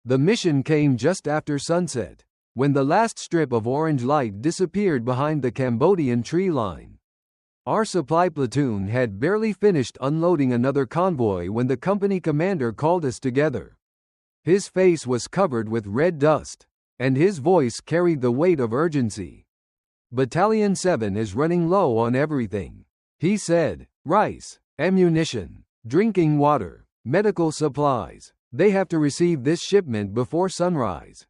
The mission came just after sunset, when the last strip of orange light disappeared behind the Cambodian tree line. Our supply platoon had barely finished unloading another convoy when the company commander called us together. His face was covered with red dust, and his voice carried the weight of urgency. Battalion 7 is running low on everything, he said. Rice, ammunition, drinking water, medical supplies. They have to receive this shipment before sunrise.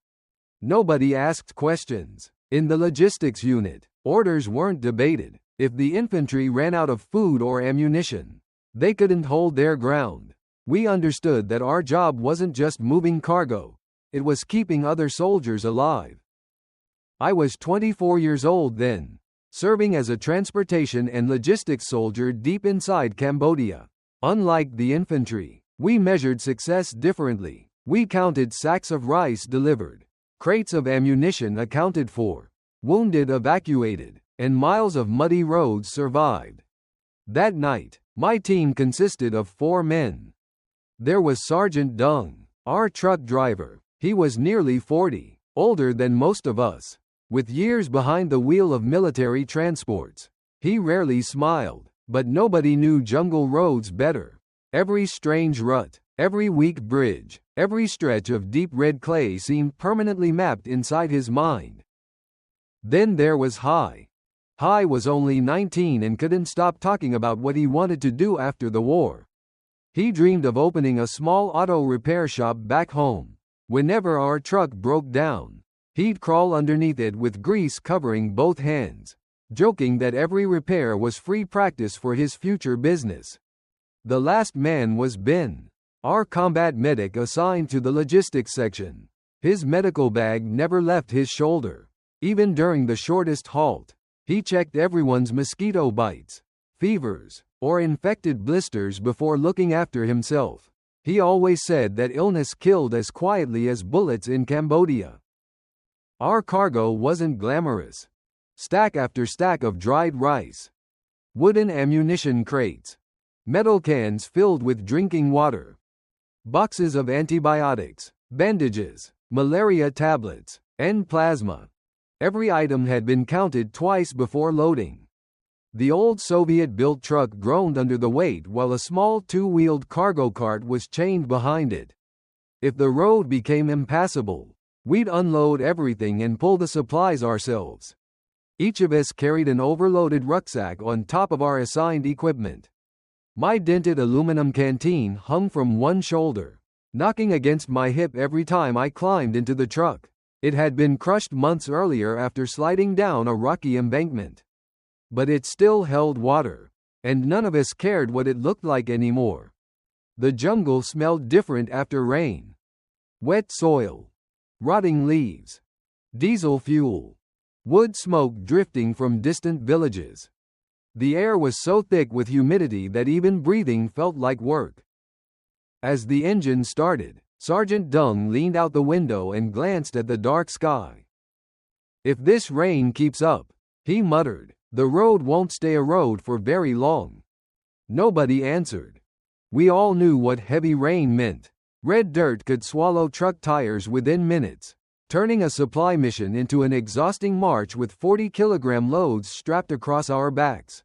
Nobody asked questions. In the logistics unit, orders weren't debated. If the infantry ran out of food or ammunition, they couldn't hold their ground. We understood that our job wasn't just moving cargo, it was keeping other soldiers alive. I was 24 years old then, serving as a transportation and logistics soldier deep inside Cambodia. Unlike the infantry, we measured success differently. We counted sacks of rice delivered, crates of ammunition accounted for, wounded evacuated, and miles of muddy roads survived. That night, my team consisted of 4 men. There was Sergeant Dung, our truck driver. He was nearly 40, older than most of us, with years behind the wheel of military transports. He rarely smiled, but nobody knew jungle roads better. Every strange rut, every weak bridge, every stretch of deep red clay seemed permanently mapped inside his mind. Then there was Hai. Hai was only 19 and couldn't stop talking about what he wanted to do after the war. He dreamed of opening a small auto repair shop back home. Whenever our truck broke down, he'd crawl underneath it with grease covering both hands, joking that every repair was free practice for his future business. The last man was Ben, our combat medic assigned to the logistics section. His medical bag never left his shoulder. Even during the shortest halt, he checked everyone's mosquito bites, fevers, or infected blisters before looking after himself. He always said that illness killed as quietly as bullets in Cambodia. Our cargo wasn't glamorous. Stack after stack of dried rice, wooden ammunition crates, metal cans filled with drinking water, boxes of antibiotics, bandages, malaria tablets, and plasma. Every item had been counted twice before loading. The old Soviet-built truck groaned under the weight while a small 2-wheeled cargo cart was chained behind it. If the road became impassable, we'd unload everything and pull the supplies ourselves. Each of us carried an overloaded rucksack on top of our assigned equipment. My dented aluminum canteen hung from one shoulder, knocking against my hip every time I climbed into the truck. It had been crushed months earlier after sliding down a rocky embankment. But it still held water, and none of us cared what it looked like anymore. The jungle smelled different after rain. Wet soil, rotting leaves, diesel fuel, wood smoke drifting from distant villages. The air was so thick with humidity that even breathing felt like work. As the engine started, Sergeant Dung leaned out the window and glanced at the dark sky. "If this rain keeps up," he muttered, "the road won't stay a road for very long." Nobody answered. We all knew what heavy rain meant. Red dirt could swallow truck tires within minutes, turning a supply mission into an exhausting march with 40-kilogram loads strapped across our backs.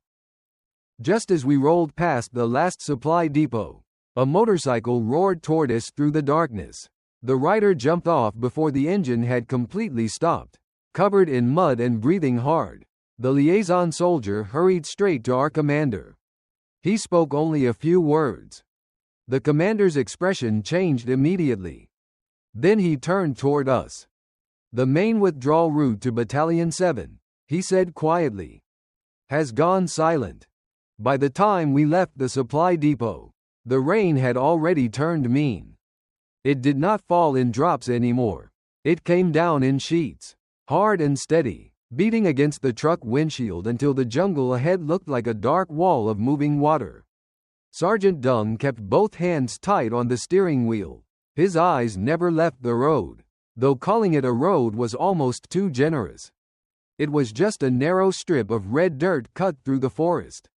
Just as we rolled past the last supply depot, a motorcycle roared toward us through the darkness. The rider jumped off before the engine had completely stopped. Covered in mud and breathing hard, the liaison soldier hurried straight to our commander. He spoke only a few words. The commander's expression changed immediately. Then he turned toward us. "The main withdrawal route to Battalion 7, he said quietly, has gone silent." By the time we left the supply depot, the rain had already turned mean. It did not fall in drops anymore. It came down in sheets, hard and steady, beating against the truck windshield until the jungle ahead looked like a dark wall of moving water. Sergeant Dung kept both hands tight on the steering wheel. His eyes never left the road, though calling it a road was almost too generous. It was just a narrow strip of red dirt cut through the forest.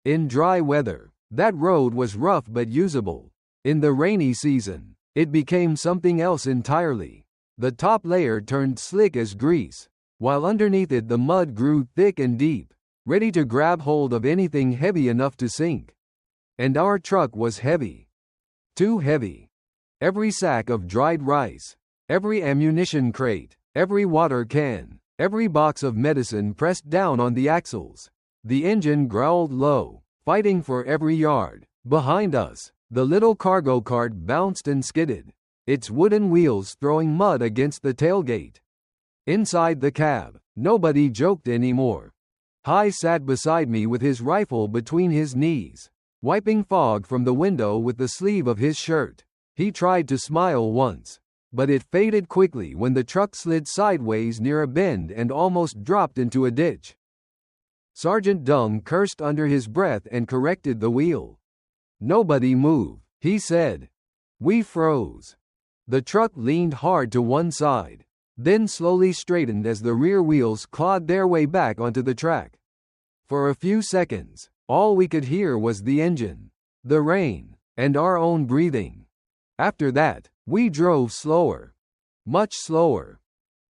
In dry weather, that road was rough but usable. In the rainy season, it became something else entirely. The top layer turned slick as grease, while underneath it the mud grew thick and deep, ready to grab hold of anything heavy enough to sink. And our truck was heavy. Too heavy. Every sack of dried rice, every ammunition crate, every water can, every box of medicine pressed down on the axles. The engine growled low, fighting for every yard. Behind us, the little cargo cart bounced and skidded, its wooden wheels throwing mud against the tailgate. Inside the cab, nobody joked anymore. Hai sat beside me with his rifle between his knees, wiping fog from the window with the sleeve of his shirt. He tried to smile once, but it faded quickly when the truck slid sideways near a bend and almost dropped into a ditch. Sergeant Dung cursed under his breath and corrected the wheel. "Nobody move," he said. We froze. The truck leaned hard to one side, then slowly straightened as the rear wheels clawed their way back onto the track. For a few seconds, all we could hear was the engine, the rain, and our own breathing. After that, we drove slower. Much slower.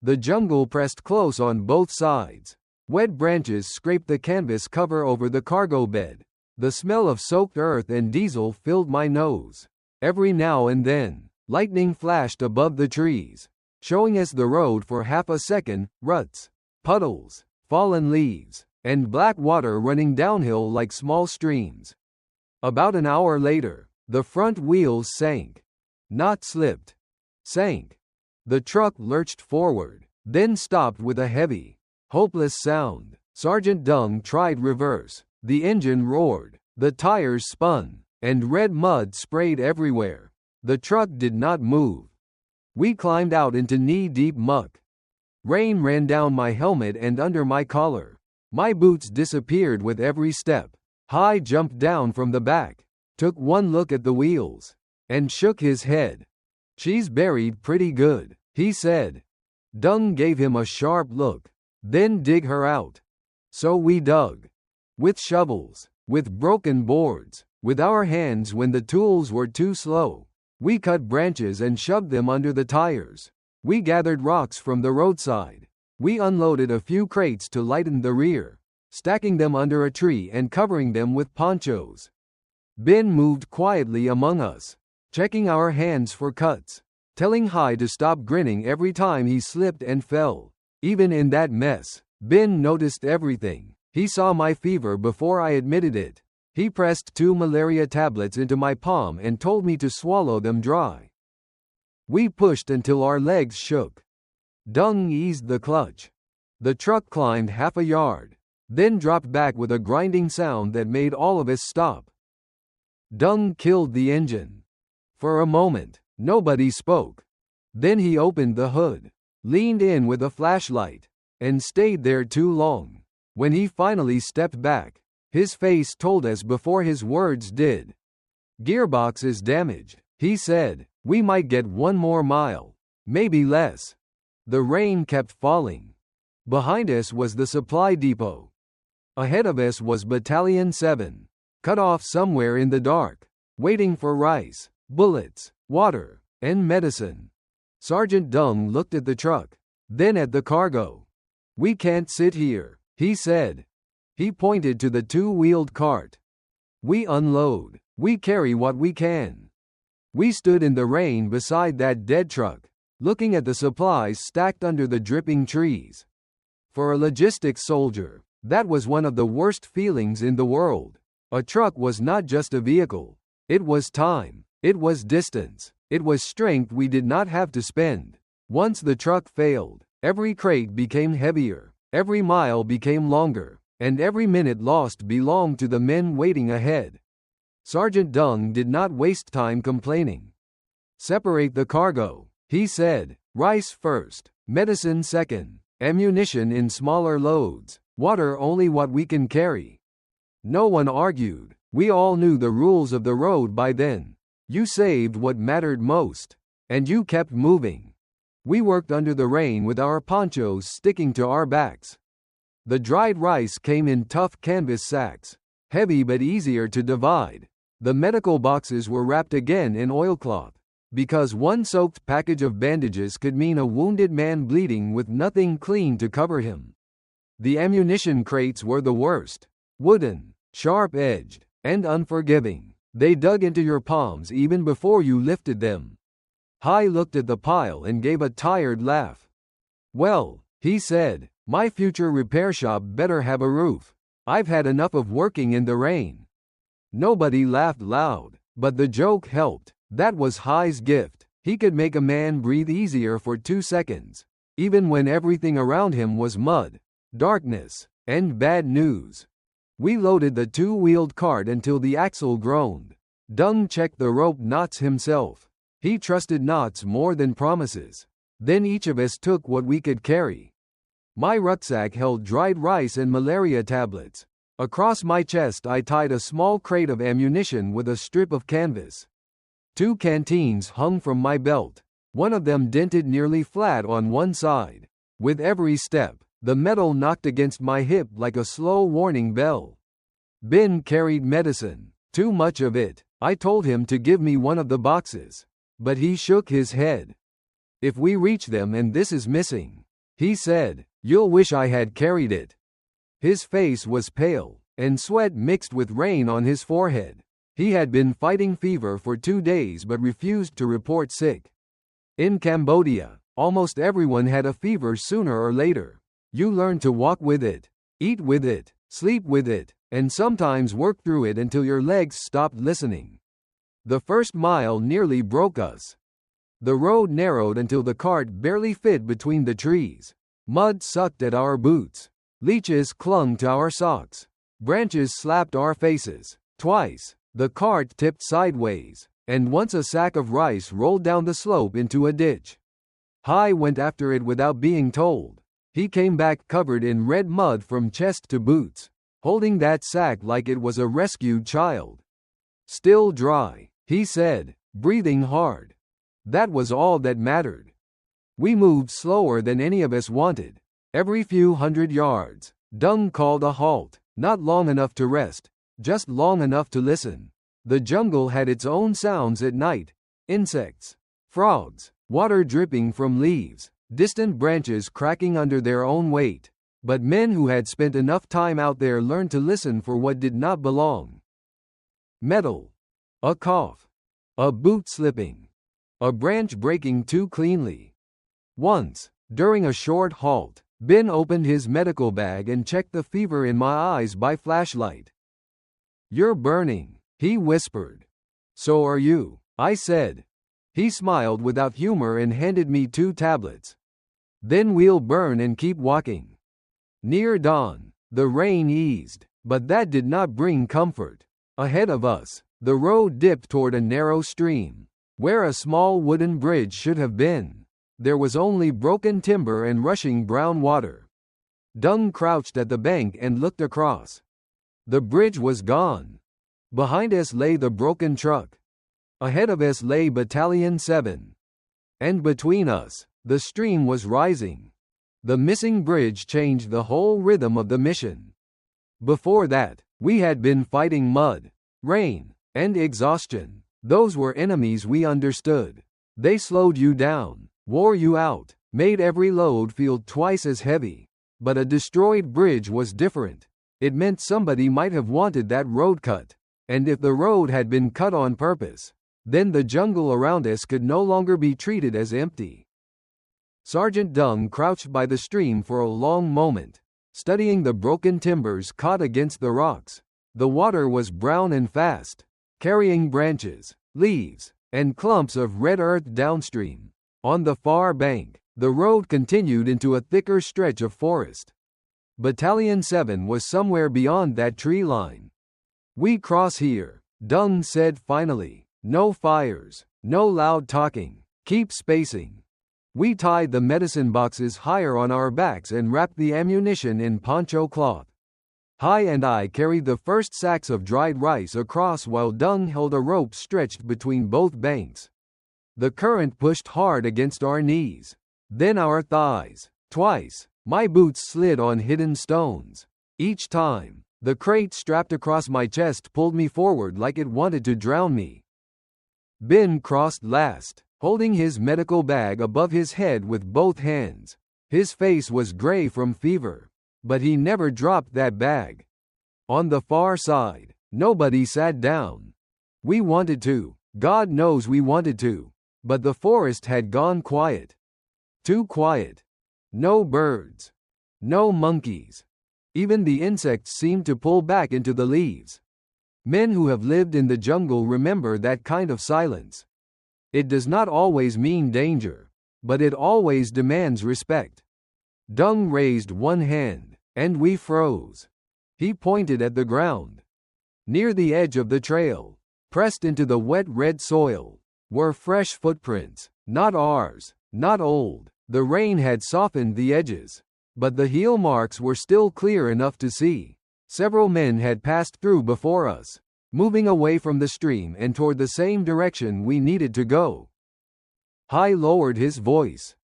The jungle pressed close on both sides. Wet branches scraped the canvas cover over the cargo bed. The smell of soaked earth and diesel filled my nose. Every now and then, lightning flashed above the trees, showing us the road for half a second, ruts, puddles, fallen leaves, and black water running downhill like small streams. About an hour later, the front wheels sank. Not slipped. Sank. The truck lurched forward, then stopped with a heavy, hopeless sound. Sergeant Dung tried reverse. The engine roared, the tires spun, and red mud sprayed everywhere. The truck did not move. We climbed out into knee-deep muck. Rain ran down my helmet and under my collar. My boots disappeared with every step. Hai jumped down from the back, took one look at the wheels, and shook his head. "She's buried pretty good," he said. Dung gave him a sharp look. "Then dig her out." So we dug. With shovels, with broken boards, with our hands when the tools were too slow. We cut branches and shoved them under the tires. We gathered rocks from the roadside. We unloaded a few crates to lighten the rear, stacking them under a tree and covering them with ponchos. Ben moved quietly among us, checking our hands for cuts, telling Hai to stop grinning every time he slipped and fell. Even in that mess, Ben noticed everything. He saw my fever before I admitted it. He pressed 2 malaria tablets into my palm and told me to swallow them dry. We pushed until our legs shook. Dung eased the clutch. The truck climbed half a yard, then dropped back with a grinding sound that made all of us stop. Dung killed the engine. For a moment, nobody spoke. Then he opened the hood, leaned in with a flashlight, and stayed there too long. When he finally stepped back, his face told us before his words did. "Gearbox is damaged," he said. "We might get 1 more mile, maybe less." The rain kept falling. Behind us was the supply depot. Ahead of us was Battalion 7, cut off somewhere in the dark, waiting for rice, bullets, water, and medicine. Sergeant Dung looked at the truck, then at the cargo. "We can't sit here," he said. He pointed to the 2-wheeled cart. "We unload. We carry what we can." We stood in the rain beside that dead truck, looking at the supplies stacked under the dripping trees. For a logistics soldier, that was one of the worst feelings in the world. A truck was not just a vehicle. It was time. It was distance. It was strength we did not have to spend. Once the truck failed, every crate became heavier, every mile became longer, and every minute lost belonged to the men waiting ahead. Sergeant Dung did not waste time complaining. "Separate the cargo," he said. "Rice first, medicine second, ammunition in smaller loads, water only what we can carry." No one argued. We all knew the rules of the road by then. You saved what mattered most, and you kept moving. We worked under the rain with our ponchos sticking to our backs. The dried rice came in tough canvas sacks, heavy but easier to divide. The medical boxes were wrapped again in oilcloth. because one soaked package of bandages could mean a wounded man bleeding with nothing clean to cover him. The ammunition crates were the worst. Wooden, sharp-edged, and unforgiving. They dug into your palms even before you lifted them. Hai looked at the pile and gave a tired laugh. "Well," he said, "my future repair shop better have a roof. I've had enough of working in the rain." Nobody laughed loud, but the joke helped. That was Hai's gift. He could make a man breathe easier for 2 seconds, even when everything around him was mud, darkness, and bad news. We loaded the 2-wheeled cart until the axle groaned. Dung checked the rope knots himself. He trusted knots more than promises. Then each of us took what we could carry. My rucksack held dried rice and malaria tablets. Across my chest I tied a small crate of ammunition with a strip of canvas. 2 canteens hung from my belt. One of them dented nearly flat on one side. With every step, the metal knocked against my hip like a slow warning bell. Ben carried medicine. Too much of it. I told him to give me one of the boxes. But he shook his head. "If we reach them and this is missing," he said, "you'll wish I had carried it." His face was pale, and sweat mixed with rain on his forehead. He had been fighting fever for 2 days but refused to report sick. In Cambodia, almost everyone had a fever sooner or later. You learn to walk with it, eat with it, sleep with it, and sometimes work through it until your legs stopped listening. The first mile nearly broke us. The road narrowed until the cart barely fit between the trees. Mud sucked at our boots. Leeches clung to our socks. Branches slapped our faces. Twice, the cart tipped sideways, and once a sack of rice rolled down the slope into a ditch. Hai went after it without being told. He came back covered in red mud from chest to boots, holding that sack like it was a rescued child. "Still dry," he said, breathing hard. That was all that mattered. We moved slower than any of us wanted. Every few hundred yards, Dung called a halt, not long enough to rest, just long enough to listen. The jungle had its own sounds at night: insects, frogs, water dripping from leaves, distant branches cracking under their own weight. But men who had spent enough time out there learned to listen for what did not belong. Metal. A cough. A boot slipping. A branch breaking too cleanly. Once, during a short halt, Ben opened his medical bag and checked the fever in my eyes by flashlight. "You're burning," he whispered. "So are you," I said. He smiled without humor and handed me 2 tablets. "Then we'll burn and keep walking." Near dawn, the rain eased, but that did not bring comfort. Ahead of us, the road dipped toward a narrow stream, where a small wooden bridge should have been. There was only broken timber and rushing brown water. Dung crouched at the bank and looked across. The bridge was gone. Behind us lay the broken truck. Ahead of us lay Battalion 7. And between us, the stream was rising. The missing bridge changed the whole rhythm of the mission. Before that, we had been fighting mud, rain, and exhaustion. Those were enemies we understood. They slowed you down, wore you out, made every load feel twice as heavy. But a destroyed bridge was different. It meant somebody might have wanted that road cut. And if the road had been cut on purpose, then the jungle around us could no longer be treated as empty. Sergeant Dung crouched by the stream for a long moment, studying the broken timbers caught against the rocks. The water was brown and fast, carrying branches, leaves, and clumps of red earth downstream. On the far bank, the road continued into a thicker stretch of forest. Battalion 7 was somewhere beyond that tree line. "We cross here," Dung said finally. "No fires, no loud talking, keep spacing." We tied the medicine boxes higher on our backs and wrapped the ammunition in poncho cloth. Hai and I carried the first sacks of dried rice across while Dung held a rope stretched between both banks. The current pushed hard against our knees, then our thighs. Twice, my boots slid on hidden stones. Each time, the crate strapped across my chest pulled me forward like it wanted to drown me. Ben crossed last, holding his medical bag above his head with both hands. His face was gray from fever, but he never dropped that bag. On the far side, nobody sat down. We wanted to, God knows we wanted to, but the forest had gone quiet. Too quiet. No birds. No monkeys. Even the insects seemed to pull back into the leaves. Men who have lived in the jungle remember that kind of silence. It does not always mean danger, but it always demands respect. Dung raised one hand, and we froze. He pointed at the ground. Near the edge of the trail, pressed into the wet red soil, were fresh footprints, not ours, not old. The rain had softened the edges, but the heel marks were still clear enough to see. Several men had passed through before us, moving away from the stream and toward the same direction we needed to go. Hai lowered his voice.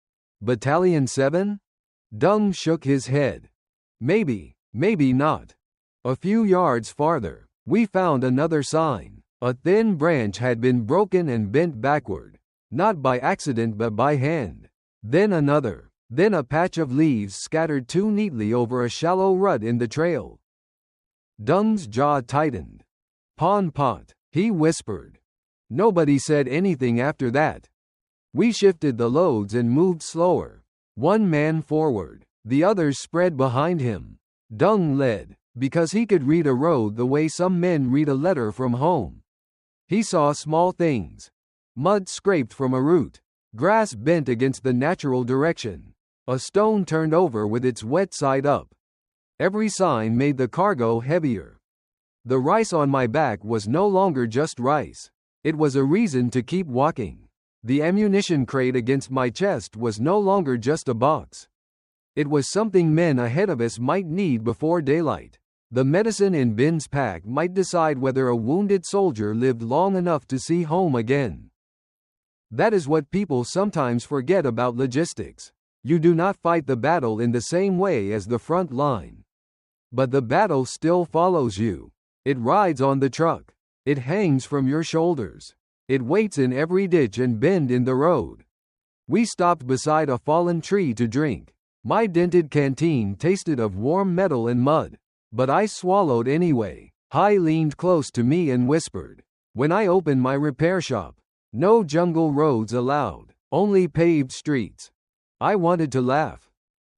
Battalion 7? Dung shook his head. Maybe, maybe not. A few yards farther, we found another sign. A thin branch had been broken and bent backward, not by accident but by hand. Then another, then a patch of leaves scattered too neatly over a shallow rut in the trail. Dung's jaw tightened. Pôn pốt, he whispered. Nobody said anything after that. We shifted the loads and moved slower. One man forward, the others spread behind him. Dung led, because he could read a road the way some men read a letter from home. He saw small things. Mud scraped from a root. Grass bent against the natural direction. A stone turned over with its wet side up. Every sign made the cargo heavier. The rice on my back was no longer just rice. It was a reason to keep walking. The ammunition crate against my chest was no longer just a box. It was something men ahead of us might need before daylight. The medicine in Ben's pack might decide whether a wounded soldier lived long enough to see home again. That is what people sometimes forget about logistics. You do not fight the battle in the same way as the front line. But the battle still follows you. It rides on the truck. It hangs from your shoulders. It waits in every ditch and bend in the road. We stopped beside a fallen tree to drink. My dented canteen tasted of warm metal and mud, but I swallowed anyway. Hai leaned close to me and whispered, "When I open my repair shop, no jungle roads allowed, only paved streets." I wanted to laugh.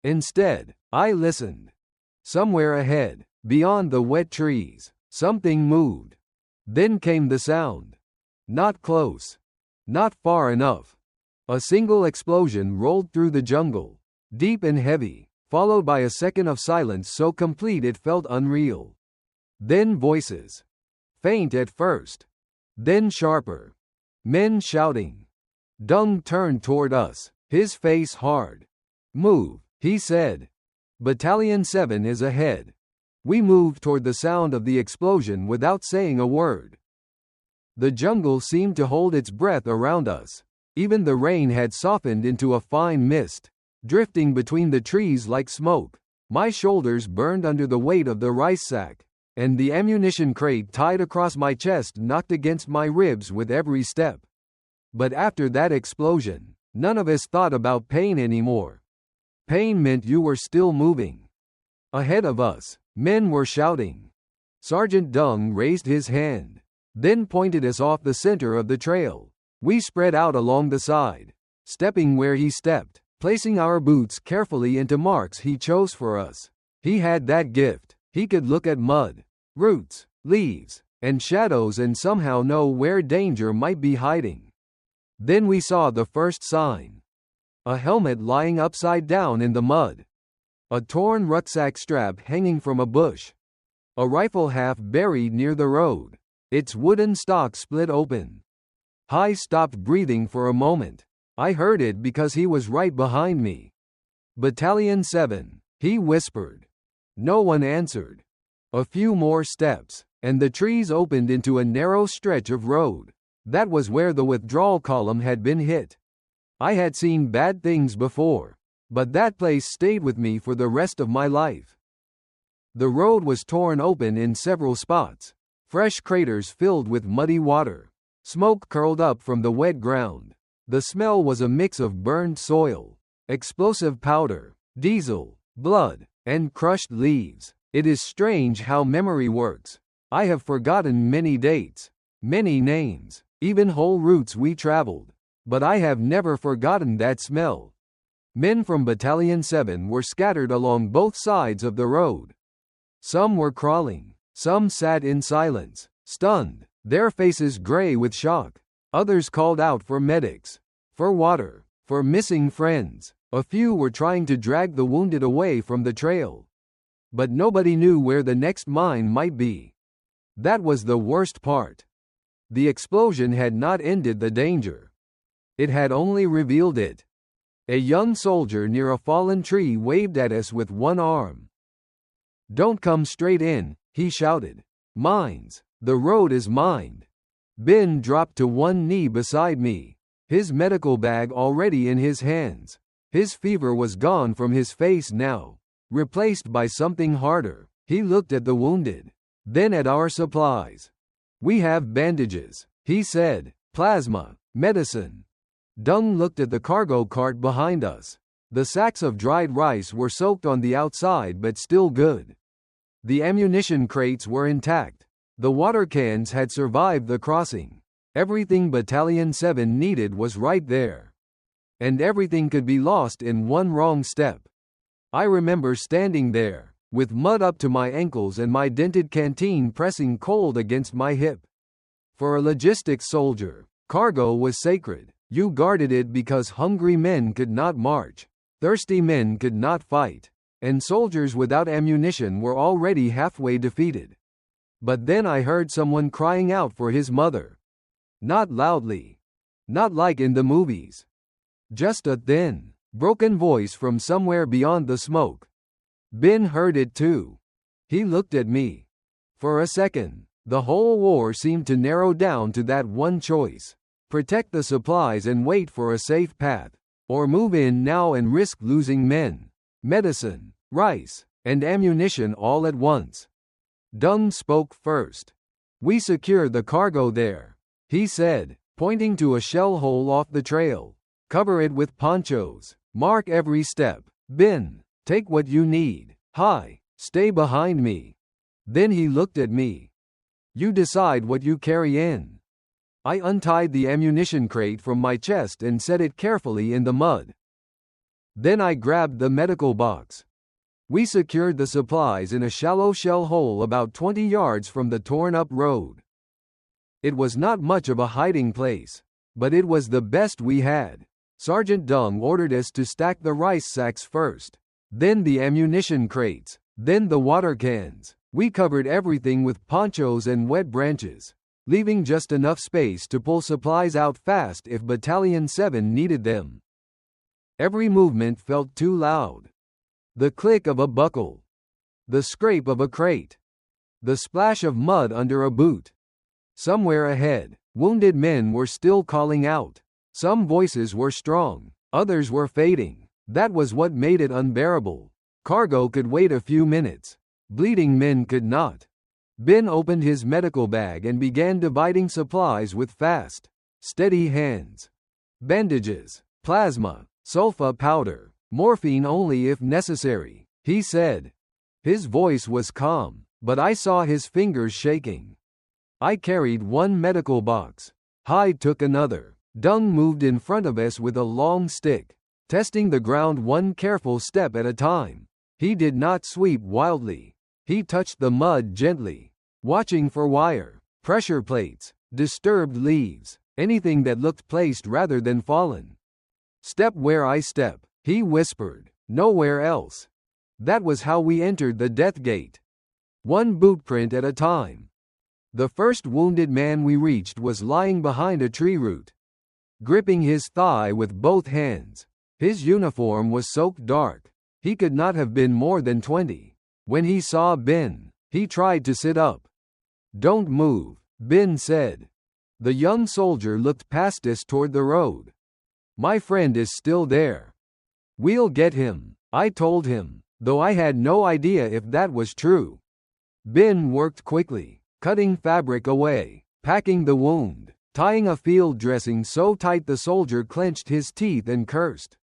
Instead, I listened. Somewhere ahead, beyond the wet trees, something moved. Then came the sound. Not close. Not far enough. A single explosion rolled through the jungle, deep and heavy, followed by a second of silence so complete it felt unreal. Then voices. Faint at first. Then sharper. Men shouting. Dung turned toward us, his face hard. "Move," he said. "Battalion 7 is ahead." We moved toward the sound of the explosion without saying a word. The jungle seemed to hold its breath around us. Even the rain had softened into a fine mist, drifting between the trees like smoke. My shoulders burned under the weight of the rice sack, and the ammunition crate tied across my chest knocked against my ribs with every step. But after that explosion, none of us thought about pain anymore. Pain meant you were still moving. Ahead of us, men were shouting. Sergeant Dung raised his hand, then pointed us off the center of the trail. We spread out along the side, stepping where he stepped, placing our boots carefully into marks he chose for us. He had that gift. He could look at mud, roots, leaves, and shadows and somehow know where danger might be hiding. Then we saw the first sign. A helmet lying upside down in the mud. A torn rucksack strap hanging from a bush. A rifle half buried near the road, its wooden stock split open. Hai stopped breathing for a moment. I heard it because he was right behind me. "Battalion 7, he whispered. No one answered. A few more steps, and the trees opened into a narrow stretch of road. That was where the withdrawal column had been hit. I had seen bad things before, but that place stayed with me for the rest of my life. The road was torn open in several spots, fresh craters filled with muddy water. Smoke curled up from the wet ground. The smell was a mix of burned soil, explosive powder, diesel, blood, and crushed leaves. It is strange how memory works. I have forgotten many dates, many names, even whole routes we traveled. But I have never forgotten that smell. Men from Battalion 7 were scattered along both sides of the road. Some were crawling, some sat in silence, stunned, their faces gray with shock. Others called out for medics, for water, for missing friends. A few were trying to drag the wounded away from the trail. But nobody knew where the next mine might be. That was the worst part. The explosion had not ended the danger. It had only revealed it. A young soldier near a fallen tree waved at us with one arm. "Don't come straight in," he shouted. "Mines. The road is mined." Ben dropped to one knee beside me, his medical bag already in his hands. His fever was gone from his face now, replaced by something harder. He looked at the wounded, then at our supplies. "We have bandages," he said, "plasma, medicine." Dung looked at the cargo cart behind us. The sacks of dried rice were soaked on the outside but still good. The ammunition crates were intact. The water cans had survived the crossing. Everything Battalion 7 needed was right there. And everything could be lost in one wrong step. I remember standing there, with mud up to my ankles and my dented canteen pressing cold against my hip. For a logistics soldier, cargo was sacred. You guarded it because hungry men could not march, thirsty men could not fight, and soldiers without ammunition were already halfway defeated. But then I heard someone crying out for his mother. Not loudly. Not like in the movies. Just a thin, broken voice from somewhere beyond the smoke. Ben heard it too. He looked at me. For a second, the whole war seemed to narrow down to that one choice. Protect the supplies and wait for a safe path, or move in now and risk losing men, medicine, rice, and ammunition all at once. Dung spoke first. "We secure the cargo there," he said, pointing to a shell hole off the trail. "Cover it with ponchos. Mark every step. Ben, take what you need. Hi, stay behind me." Then he looked at me. "You decide what you carry in." I untied the ammunition crate from my chest and set it carefully in the mud. Then I grabbed the medical box. We secured the supplies in a shallow shell hole about 20 yards from the torn-up road. It was not much of a hiding place, but it was the best we had. Sergeant Dung ordered us to stack the rice sacks first, then the ammunition crates, then the water cans. We covered everything with ponchos and wet branches, leaving just enough space to pull supplies out fast if Battalion 7 needed them. Every movement felt too loud. The click of a buckle. The scrape of a crate. The splash of mud under a boot. Somewhere ahead, wounded men were still calling out. Some voices were strong, others were fading. That was what made it unbearable. Cargo could wait a few minutes. Bleeding men could not. Ben opened his medical bag and began dividing supplies with fast, steady hands. Bandages, plasma, sulfa powder, morphine only if necessary, he said. His voice was calm, but I saw his fingers shaking. I carried one medical box. Hyde took another. Dung moved in front of us with a long stick, testing the ground one careful step at a time. He did not sweep wildly. He touched the mud gently, watching for wire, pressure plates, disturbed leaves, anything that looked placed rather than fallen. "Step where I step," he whispered, "nowhere else." That was how we entered the death gate. One bootprint at a time. The first wounded man we reached was lying behind a tree root, gripping his thigh with both hands. His uniform was soaked dark. He could not have been more than 20. When he saw Ben, he tried to sit up. "Don't move," Ben said. The young soldier looked past us toward the road. "My friend is still there. We'll get him," I told him, though I had no idea if that was true. Ben worked quickly, cutting fabric away, packing the wound, tying a field dressing so tight the soldier clenched his teeth and cursed.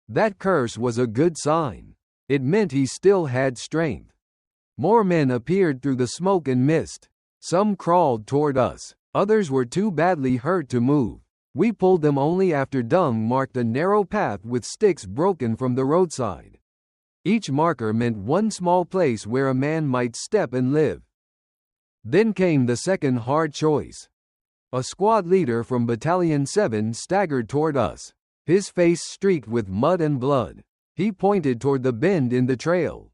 That curse was a good sign. It meant he still had strength. More men appeared through the smoke and mist. Some crawled toward us. Others were too badly hurt to move. We pulled them only after Dung marked a narrow path with sticks broken from the roadside. Each marker meant one small place where a man might step and live. Then came the second hard choice. A squad leader from Battalion 7 staggered toward us, his face streaked with mud and blood. He pointed toward the bend in the trail.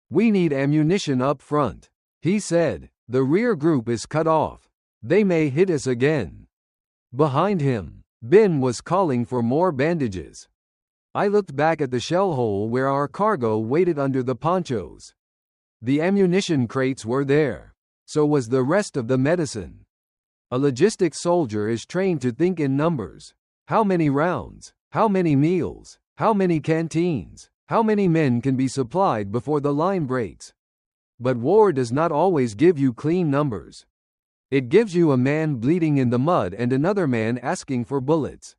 "We need ammunition up front," he said. "The rear group is cut off. They may hit us again." Behind him, Ben was calling for more bandages. I looked back at the shell hole where our cargo waited under the ponchos. The ammunition crates were there. So was the rest of the medicine. A logistics soldier is trained to think in numbers. How many rounds? How many meals? How many canteens? How many men can be supplied before the line breaks? But war does not always give you clean numbers. It gives you a man bleeding in the mud and another man asking for bullets.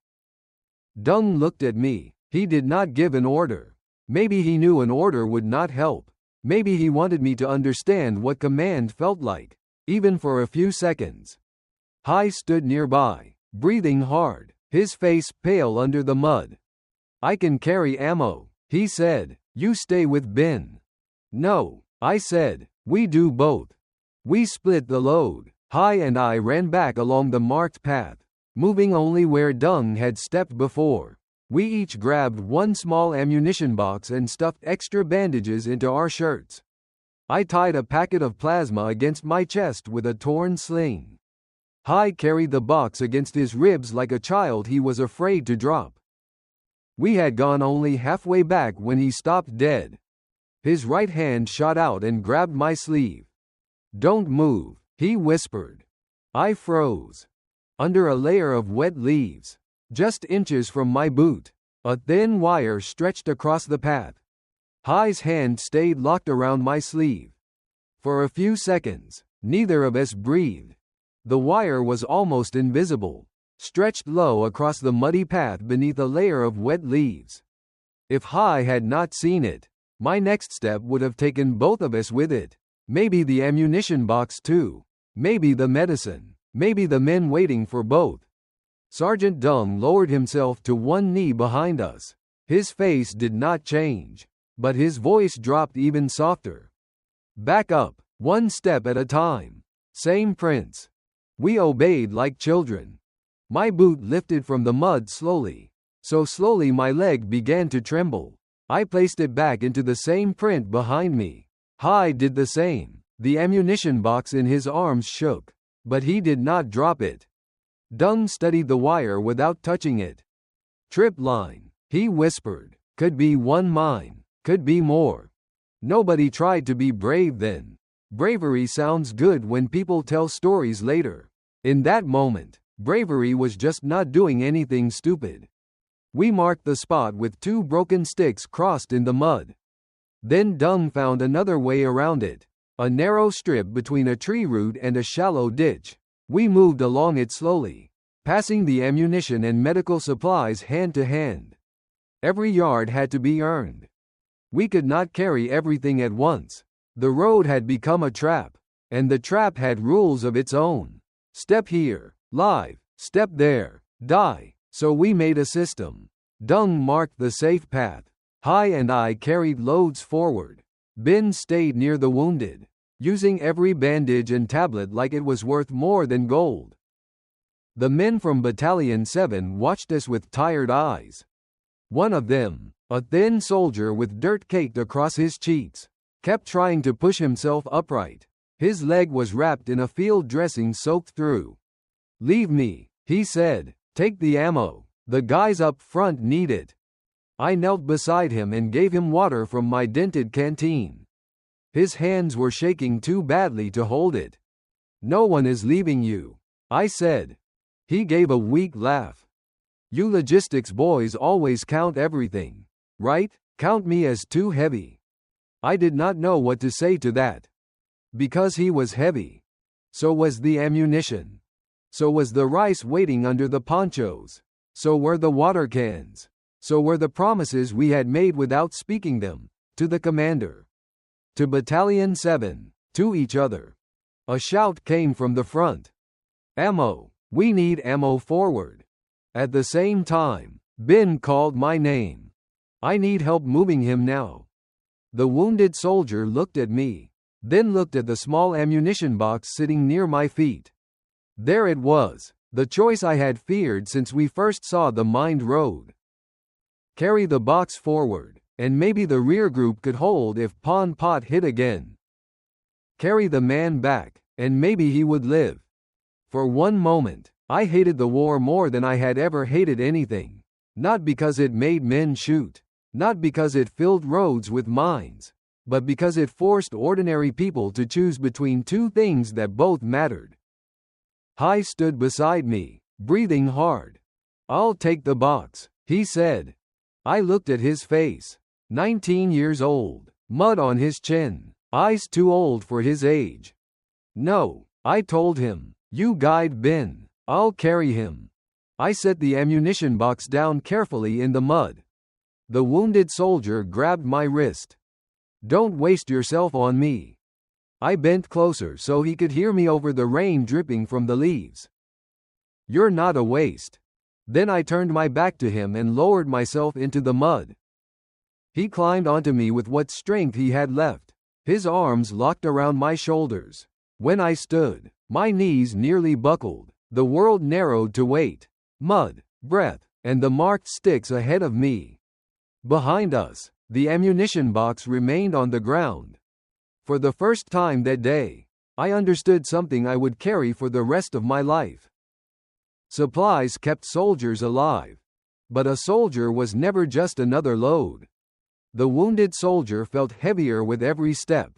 Dung looked at me. He did not give an order. Maybe he knew an order would not help. Maybe he wanted me to understand what command felt like, even for a few seconds. Hai stood nearby, breathing hard, his face pale under the mud. "I can carry ammo," he said. "You stay with Ben." "No," I said. "We do both." We split the load. Hai and I ran back along the marked path, moving only where Dung had stepped before. We each grabbed one small ammunition box and stuffed extra bandages into our shirts. I tied a packet of plasma against my chest with a torn sling. Hai carried the box against his ribs like a child he was afraid to drop. We had gone only halfway back when he stopped dead. His right hand shot out and grabbed my sleeve. "Don't move," he whispered. I froze. Under a layer of wet leaves, just inches from my boot, a thin wire stretched across the path. Hai's hand stayed locked around my sleeve. For a few seconds, neither of us breathed. The wire was almost invisible, stretched low across the muddy path beneath a layer of wet leaves. If Hai had not seen it, my next step would have taken both of us with it. Maybe the ammunition box too. Maybe the medicine. Maybe the men waiting for both. Sergeant Dung lowered himself to one knee behind us. His face did not change, but his voice dropped even softer. "Back up, one step at a time. Same prints." We obeyed like children. My boot lifted from the mud slowly, so slowly my leg began to tremble. I placed it back into the same print behind me. Hai did the same. The ammunition box in his arms shook, but he did not drop it. Dung studied the wire without touching it. "Trip line," he whispered. "Could be one mine, could be more." Nobody tried to be brave then. Bravery sounds good when people tell stories later. In that moment, bravery was just not doing anything stupid. We marked the spot with two broken sticks crossed in the mud. Then Dung found another way around it, a narrow strip between a tree root and a shallow ditch. We moved along it slowly, passing the ammunition and medical supplies hand to hand. Every yard had to be earned. We could not carry everything at once. The road had become a trap, and the trap had rules of its own. Step here, live, step there, die. So we made a system. Dung marked the safe path. Hai and I carried loads forward. Ben stayed near the wounded, using every bandage and tablet like it was worth more than gold. The men from Battalion 7 watched us with tired eyes. One of them, a thin soldier with dirt caked across his cheeks, kept trying to push himself upright. His leg was wrapped in a field dressing soaked through. "Leave me," he said. "Take the ammo. The guys up front need it." I knelt beside him and gave him water from my dented canteen. His hands were shaking too badly to hold it. "No one is leaving you," I said. He gave a weak laugh. "You logistics boys always count everything, right? Count me as too heavy." I did not know what to say to that. Because he was heavy. So was the ammunition. So was the rice waiting under the ponchos. So were the water cans. So were the promises we had made without speaking them, to the commander. To Battalion 7, to each other. A shout came from the front. Ammo! We need ammo forward. At the same time, Ben called my name. I need help moving him now. The wounded soldier looked at me, then looked at the small ammunition box sitting near my feet. There it was, the choice I had feared since we first saw the mined road. Carry the box forward, and maybe the rear group could hold if Pon Pot hit again. Carry the man back, and maybe he would live. For one moment, I hated the war more than I had ever hated anything. Not because it made men shoot, not because it filled roads with mines, but because it forced ordinary people to choose between two things that both mattered. Hai stood beside me, breathing hard. I'll take the box, he said. I looked at his face. 19 years old, mud on his chin, eyes too old for his age. No, I told him, you guide Ben, I'll carry him. I set the ammunition box down carefully in the mud. The wounded soldier grabbed my wrist. Don't waste yourself on me. I bent closer so he could hear me over the rain dripping from the leaves. You're not a waste. Then I turned my back to him and lowered myself into the mud. He climbed onto me with what strength he had left, his arms locked around my shoulders. When I stood, my knees nearly buckled, the world narrowed to weight, mud, breath, and the marked sticks ahead of me. Behind us, the ammunition box remained on the ground. For the first time that day, I understood something I would carry for the rest of my life. Supplies kept soldiers alive. But a soldier was never just another load. The wounded soldier felt heavier with every step.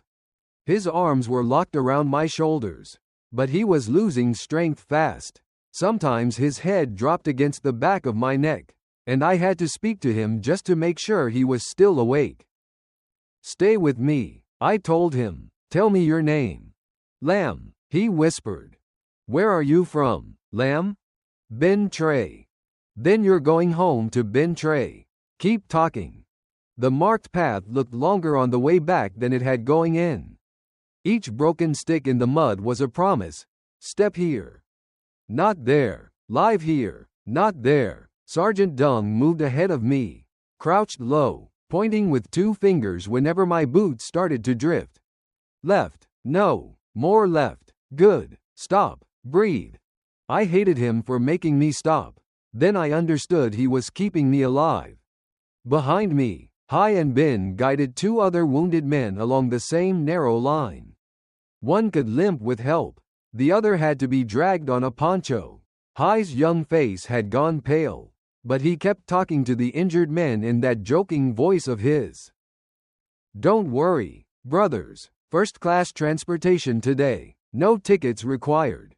His arms were locked around my shoulders, but he was losing strength fast. Sometimes his head dropped against the back of my neck, and I had to speak to him just to make sure he was still awake. Stay with me, I told him. Tell me your name. Lamb, he whispered. Where are you from, Lamb? Ben Trey. Then you're going home to Ben Trey. Keep talking. The marked path looked longer on the way back than it had going in. Each broken stick in the mud was a promise. Step here. Not there. Live here. Not there. Sergeant Dung moved ahead of me, crouched low, pointing with two fingers whenever my boots started to drift. Left. No. More left. Good. Stop. Breathe. I hated him for making me stop. Then I understood he was keeping me alive. Behind me, Hai and Ben guided two other wounded men along the same narrow line. One could limp with help. The other had to be dragged on a poncho. Hai's young face had gone pale, but he kept talking to the injured men in that joking voice of his. Don't worry, brothers. First-class transportation today. No tickets required.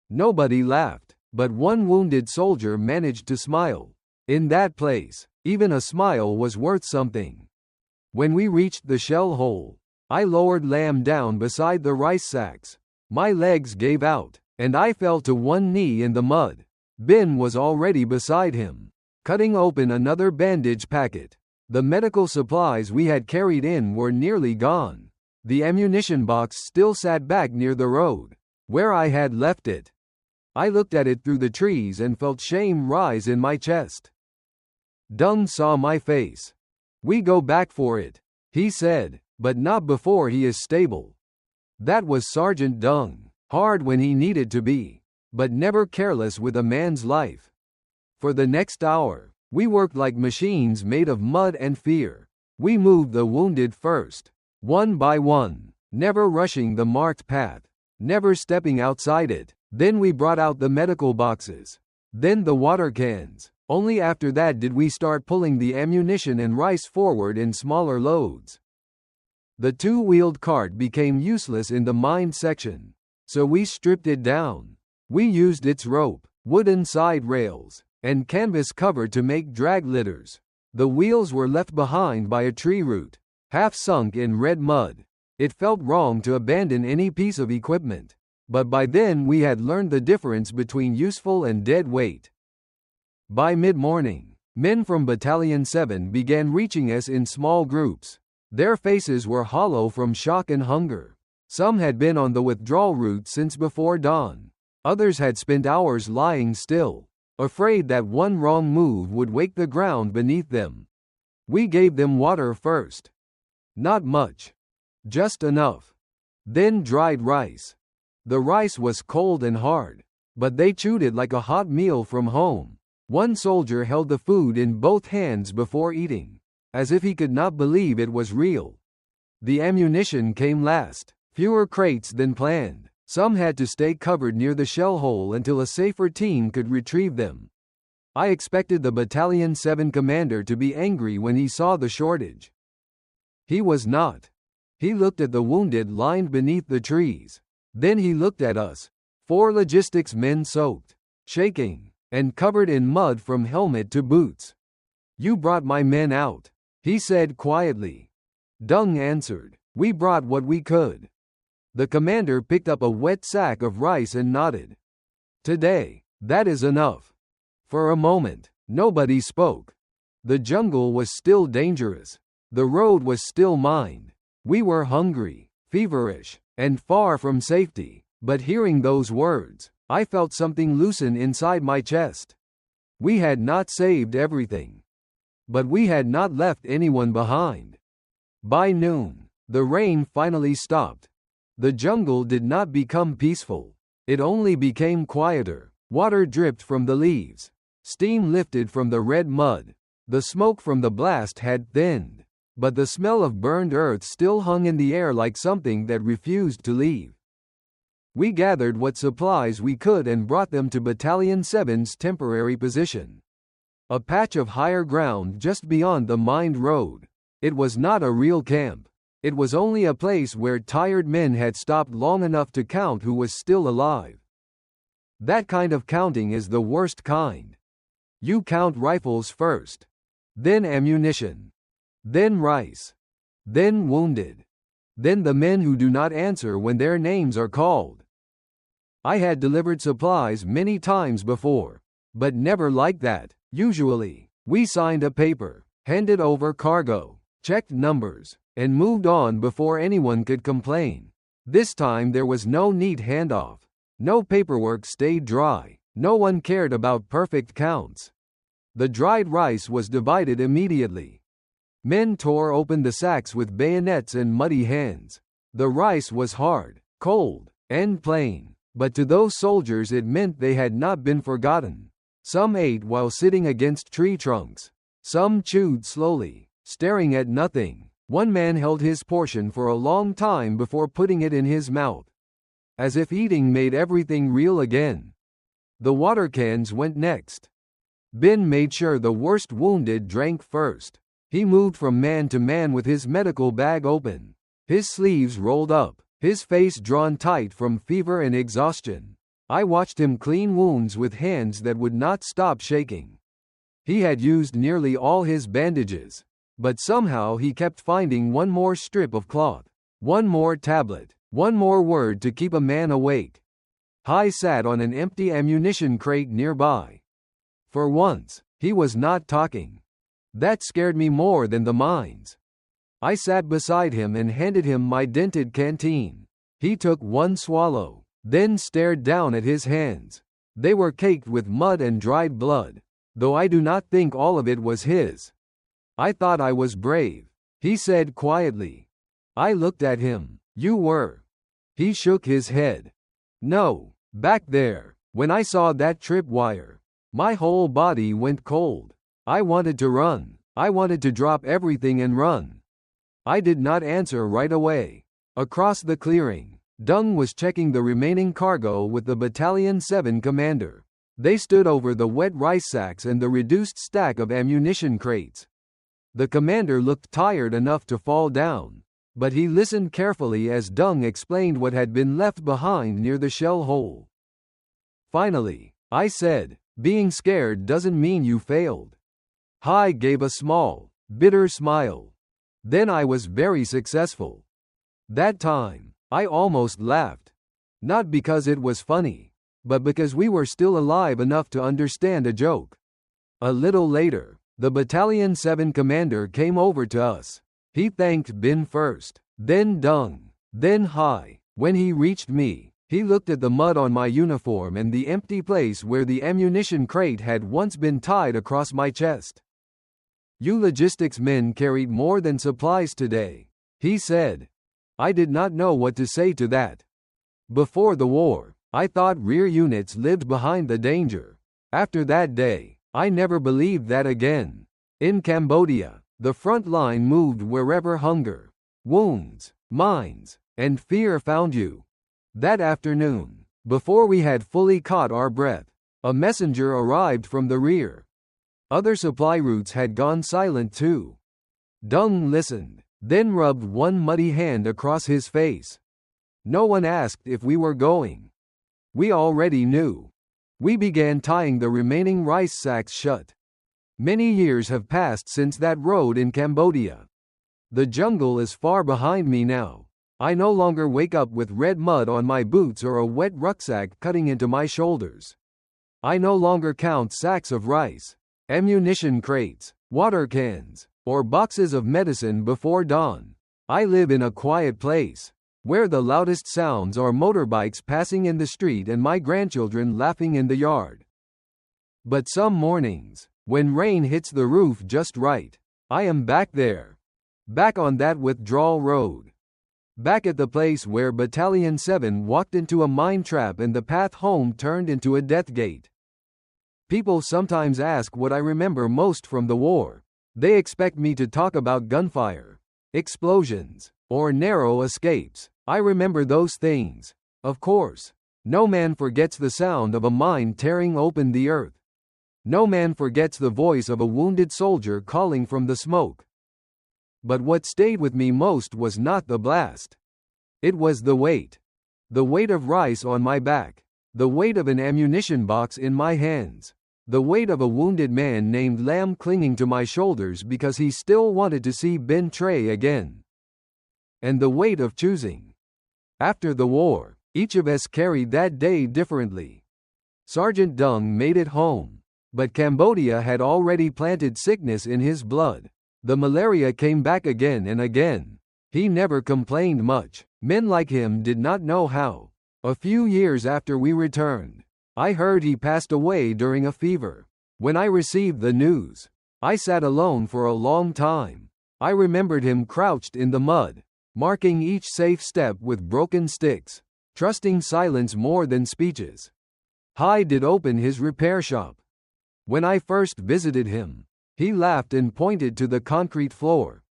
Nobody laughed, but one wounded soldier managed to smile. In that place, even a smile was worth something. When we reached the shell hole, I lowered Lamb down beside the rice sacks. My legs gave out, and I fell to one knee in the mud. Ben was already beside him, cutting open another bandage packet. The medical supplies we had carried in were nearly gone. The ammunition box still sat back near the road, where I had left it. I looked at it through the trees and felt shame rise in my chest. Dung saw my face. We go back for it, he said, but not before he is stable. That was Sergeant Dung, hard when he needed to be, but never careless with a man's life. For the next hour, we worked like machines made of mud and fear. We moved the wounded first, one by one, never rushing the marked path, never stepping outside it. Then we brought out the medical boxes. Then the water cans. Only after that did we start pulling the ammunition and rice forward in smaller loads. The two-wheeled cart became useless in the mine section, so we stripped it down. We used its rope, wooden side rails, and canvas cover to make drag litters. The wheels were left behind by a tree root, half sunk in red mud. It felt wrong to abandon any piece of equipment. But by then we had learned the difference between useful and dead weight. By mid-morning, men from Battalion 7 began reaching us in small groups. Their faces were hollow from shock and hunger. Some had been on the withdrawal route since before dawn. Others had spent hours lying still, afraid that one wrong move would wake the ground beneath them. We gave them water first. Not much. Just enough. Then dried rice. The rice was cold and hard, but they chewed it like a hot meal from home. One soldier held the food in both hands before eating, as if he could not believe it was real. The ammunition came last, fewer crates than planned. Some had to stay covered near the shell hole until a safer team could retrieve them. I expected the Battalion 7 commander to be angry when he saw the shortage. He was not. He looked at the wounded lined beneath the trees. Then he looked at us, 4 logistics men soaked, shaking, and covered in mud from helmet to boots. "You brought my men out," he said quietly. Dung answered, "We brought what we could." The commander picked up a wet sack of rice and nodded. "Today, that is enough." For a moment, nobody spoke. The jungle was still dangerous. The road was still mined. We were hungry, feverish, and far from safety. But hearing those words, I felt something loosen inside my chest. We had not saved everything. But we had not left anyone behind. By noon, the rain finally stopped. The jungle did not become peaceful. It only became quieter. Water dripped from the leaves. Steam lifted from the red mud. The smoke from the blast had thinned, but the smell of burned earth still hung in the air like something that refused to leave. We gathered what supplies we could and brought them to Battalion 7's temporary position. A patch of higher ground just beyond the mined road. It was not a real camp. It was only a place where tired men had stopped long enough to count who was still alive. That kind of counting is the worst kind. You count rifles first, then ammunition, then rice, then wounded, then the men who do not answer when their names are called. I had delivered supplies many times before, but never like that. Usually, we signed a paper, handed over cargo, checked numbers, and moved on before anyone could complain. This time there was no neat handoff. No paperwork stayed dry. No one cared about perfect counts. The dried rice was divided immediately. Men tore open the sacks with bayonets and muddy hands. The rice was hard, cold, and plain, but to those soldiers it meant they had not been forgotten. Some ate while sitting against tree trunks. Some chewed slowly, staring at nothing. One man held his portion for a long time before putting it in his mouth, as if eating made everything real again. The water cans went next. Ben made sure the worst wounded drank first. He moved from man to man with his medical bag open, his sleeves rolled up, his face drawn tight from fever and exhaustion. I watched him clean wounds with hands that would not stop shaking. He had used nearly all his bandages, but somehow he kept finding one more strip of cloth, one more tablet, one more word to keep a man awake. I sat on an empty ammunition crate nearby. For once, he was not talking. That scared me more than the mines. I sat beside him and handed him my dented canteen. He took one swallow, then stared down at his hands. They were caked with mud and dried blood, though I do not think all of it was his. I thought I was brave, he said quietly. I looked at him. You were. He shook his head. No, back there, when I saw that tripwire, my whole body went cold. I wanted to run. I wanted to drop everything and run. I did not answer right away. Across the clearing, Dung was checking the remaining cargo with the Battalion 7 commander. They stood over the wet rice sacks and the reduced stack of ammunition crates. The commander looked tired enough to fall down, but he listened carefully as Dung explained what had been left behind near the shell hole. Finally, I said, being scared doesn't mean you failed. Hai gave a small, bitter smile. Then I was very successful. That time, I almost laughed. Not because it was funny, but because we were still alive enough to understand a joke. A little later, the Battalion 7 commander came over to us. He thanked Bin first, then Dung, then Hai. When he reached me, he looked at the mud on my uniform and the empty place where the ammunition crate had once been tied across my chest. "You logistics men carried more than supplies today," he said. I did not know what to say to that. Before the war, I thought rear units lived behind the danger. After that day, I never believed that again. In Cambodia, the front line moved wherever hunger, wounds, mines, and fear found you. That afternoon, before we had fully caught our breath, a messenger arrived from the rear. Other supply routes had gone silent too. Dung listened, then rubbed one muddy hand across his face. No one asked if we were going. We already knew. We began tying the remaining rice sacks shut. Many years have passed since that road in Cambodia. The jungle is far behind me now. I no longer wake up with red mud on my boots or a wet rucksack cutting into my shoulders. I no longer count sacks of rice, ammunition crates, water cans, or boxes of medicine before dawn. I live in a quiet place, where the loudest sounds are motorbikes passing in the street and my grandchildren laughing in the yard. But some mornings, when rain hits the roof just right, I am back there. Back on that withdrawal road. Back at the place where Battalion 7 walked into a mine trap and the path home turned into a death gate. People sometimes ask what I remember most from the war. They expect me to talk about gunfire, explosions, or narrow escapes. I remember those things. Of course, no man forgets the sound of a mine tearing open the earth. No man forgets the voice of a wounded soldier calling from the smoke. But what stayed with me most was not the blast. It was the weight. The weight of rice on my back. The weight of an ammunition box in my hands. The weight of a wounded man named Lam clinging to my shoulders because he still wanted to see Ben Tray again. And the weight of choosing. After the war, each of us carried that day differently. Sergeant Dung made it home, but Cambodia had already planted sickness in his blood. The malaria came back again and again. He never complained much. Men like him did not know how. A few years after we returned, I heard he passed away during a fever. When I received the news, I sat alone for a long time. I remembered him crouched in the mud, marking each safe step with broken sticks, trusting silence more than speeches. Hai did open his repair shop. When I first visited him, he laughed and pointed to the concrete floor.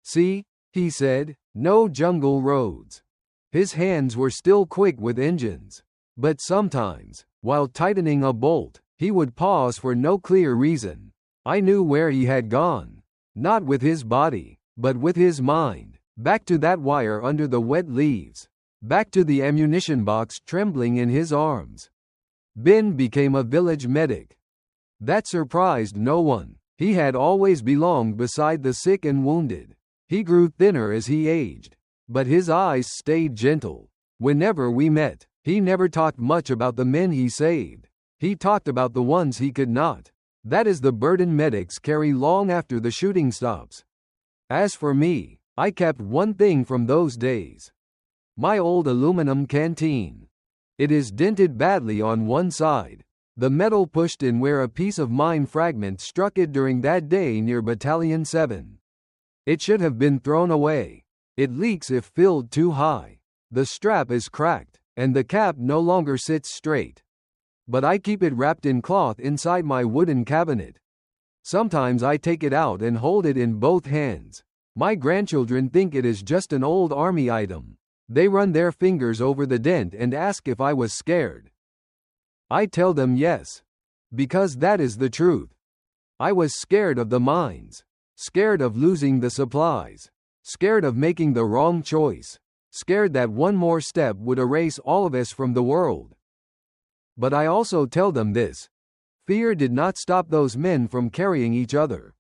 "See," he said, "no jungle roads." His hands were still quick with engines. But sometimes, while tightening a bolt, he would pause for no clear reason. I knew where he had gone. Not with his body, but with his mind. Back to that wire under the wet leaves. Back to the ammunition box trembling in his arms. Ben became a village medic. That surprised no one. He had always belonged beside the sick and wounded. He grew thinner as he aged, but his eyes stayed gentle. Whenever we met, he never talked much about the men he saved. He talked about the ones he could not. That is the burden medics carry long after the shooting stops. As for me, I kept one thing from those days. My old aluminum canteen. It is dented badly on one side. The metal pushed in where a piece of mine fragment struck it during that day near Battalion 7. It should have been thrown away. It leaks if filled too high. The strap is cracked, and the cap no longer sits straight. But I keep it wrapped in cloth inside my wooden cabinet. Sometimes I take it out and hold it in both hands. My grandchildren think it is just an old army item. They run their fingers over the dent and ask if I was scared. I tell them yes, because that is the truth. I was scared of the mines, scared of losing the supplies, scared of making the wrong choice, scared that one more step would erase all of us from the world. But I also tell them this: fear did not stop those men from carrying each other.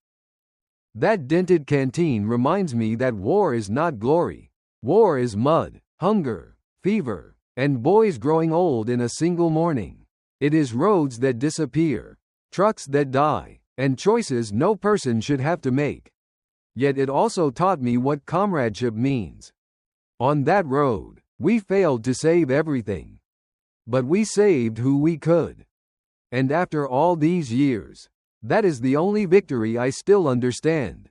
That dented canteen reminds me that war is not glory. War is mud, hunger, fever, and boys growing old in a single morning. It is roads that disappear, trucks that die, and choices no person should have to make. Yet it also taught me what comradeship means. On that road, we failed to save everything. But we saved who we could. And after all these years, that is the only victory I still understand.